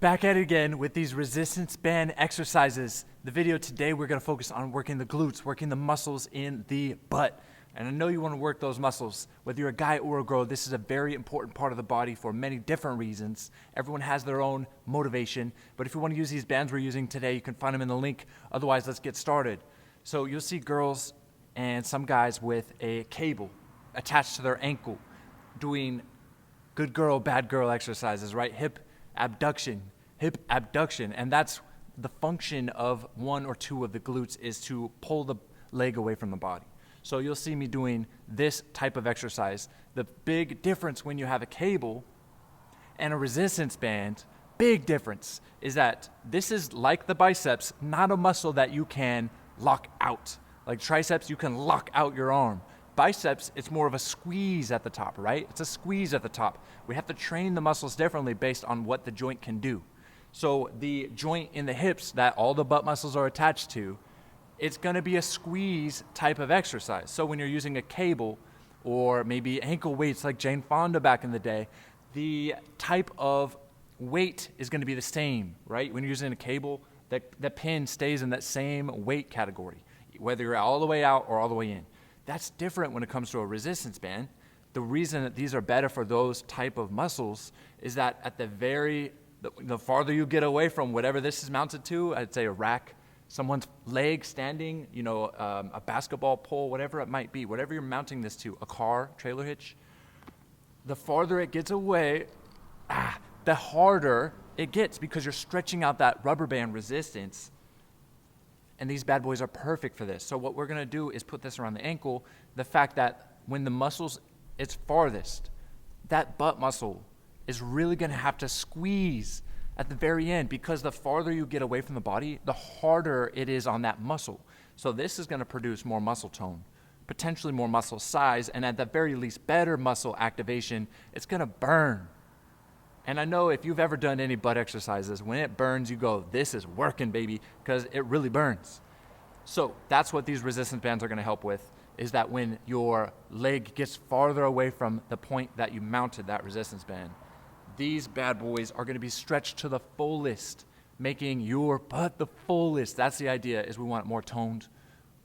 Back at it again with these resistance band exercises. The video today, we're gonna focus on working the glutes, working the muscles in the butt. And I know you wanna work those muscles. Whether you're a guy or a girl, this is a very important part of the body for many different reasons. Everyone has their own motivation, but if you wanna use these bands we're using today, you can find them in the link. Otherwise, let's get started. So you'll see girls and some guys with a cable attached to their ankle doing good girl, bad girl exercises, right? Hip abduction, and that's the function of one or two of the glutes, is to pull the leg away from the body. So you'll see me doing this type of exercise. The big difference when you have a cable and a resistance band, big difference, is that this is like the biceps, not a muscle that you can lock out. Like triceps, you can lock out your arm. Biceps, it's more of a squeeze at the top, right? It's a squeeze at the top. We have to train the muscles differently based on what the joint can do. So the joint in the hips that all the butt muscles are attached to, it's gonna be a squeeze type of exercise. So when you're using a cable or maybe ankle weights like Jane Fonda back in the day, the type of weight is gonna be the same, right? When you're using a cable, the pin stays in that same weight category, whether you're all the way out or all the way in. That's different when it comes to a resistance band. The reason that these are better for those type of muscles is that at the farther you get away from whatever this is mounted to, I'd say a rack, someone's leg standing, a basketball pole, whatever it might be, whatever you're mounting this to, a car, trailer hitch, the farther it gets away, the harder it gets because you're stretching out that rubber band resistance. And these bad boys are perfect for this. So what we're gonna do is put this around the ankle. The fact that when the muscles, it's farthest, that butt muscle is really gonna have to squeeze at the very end, because the farther you get away from the body, the harder it is on that muscle. So this is gonna produce more muscle tone, potentially more muscle size, and at the very least, better muscle activation. It's gonna burn. And I know if you've ever done any butt exercises, when it burns, you go, this is working, baby, because it really burns. So that's what these resistance bands are gonna help with, is that when your leg gets farther away from the point that you mounted that resistance band, these bad boys are gonna be stretched to the fullest, making your butt the fullest. That's the idea, is we want it more toned.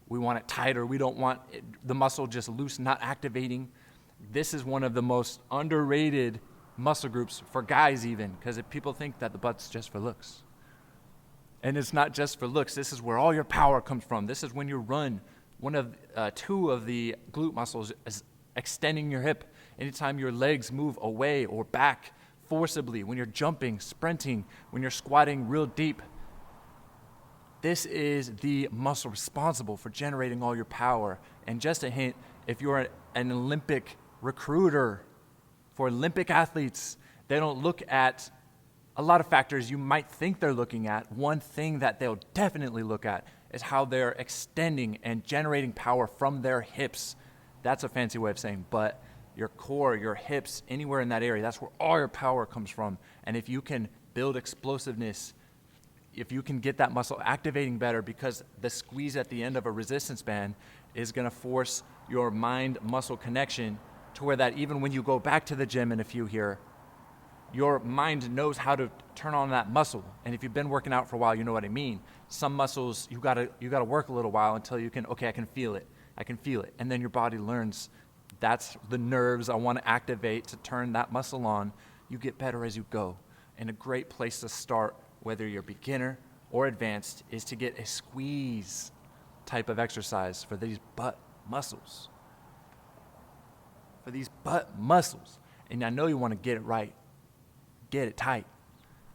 We want it tighter. We don't want the muscle just loose, not activating. This is one of the most underrated muscle groups for guys even, because if people think that the butt's just for looks. And it's not just for looks. This is where all your power comes from. This is when you run. One of two of the glute muscles is extending your hip. Anytime your legs move away or back forcibly, when you're jumping, sprinting, when you're squatting real deep, this is the muscle responsible for generating all your power. And just a hint, if you're an Olympic recruiter, for Olympic athletes, they don't look at a lot of factors you might think they're looking at. One thing that they'll definitely look at is how they're extending and generating power from their hips. That's a fancy way of saying butt, your core, your hips, anywhere in that area. That's where all your power comes from. And if you can build explosiveness, if you can get that muscle activating better, because the squeeze at the end of a resistance band is gonna force your mind-muscle connection to where that even when you go back to the gym in a few here, your mind knows how to turn on that muscle. And if you've been working out for a while, you know what I mean. Some muscles, you gotta work a little while until you can, okay, I can feel it. And then your body learns, that's the nerves I wanna activate to turn that muscle on. You get better as you go. And a great place to start, whether you're beginner or advanced, is to get a squeeze type of exercise for these butt muscles. And I know you want to get it right, get it tight.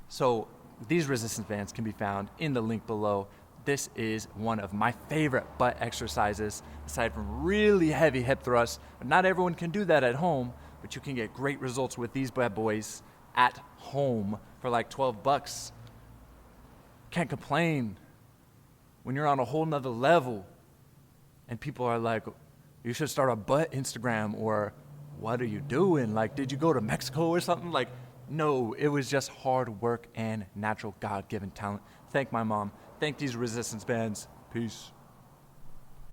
So these resistance bands can be found in the link below. This is one of my favorite butt exercises, aside from really heavy hip thrusts. But not everyone can do that at home, but you can get great results with these bad boys at home for like $12. Can't complain when you're on a whole nother level and people are like, you should start a butt Instagram, or what are you doing? Like, did you go to Mexico or something? Like, no, it was just hard work and natural God-given talent. Thank my mom. Thank these resistance bands. Peace.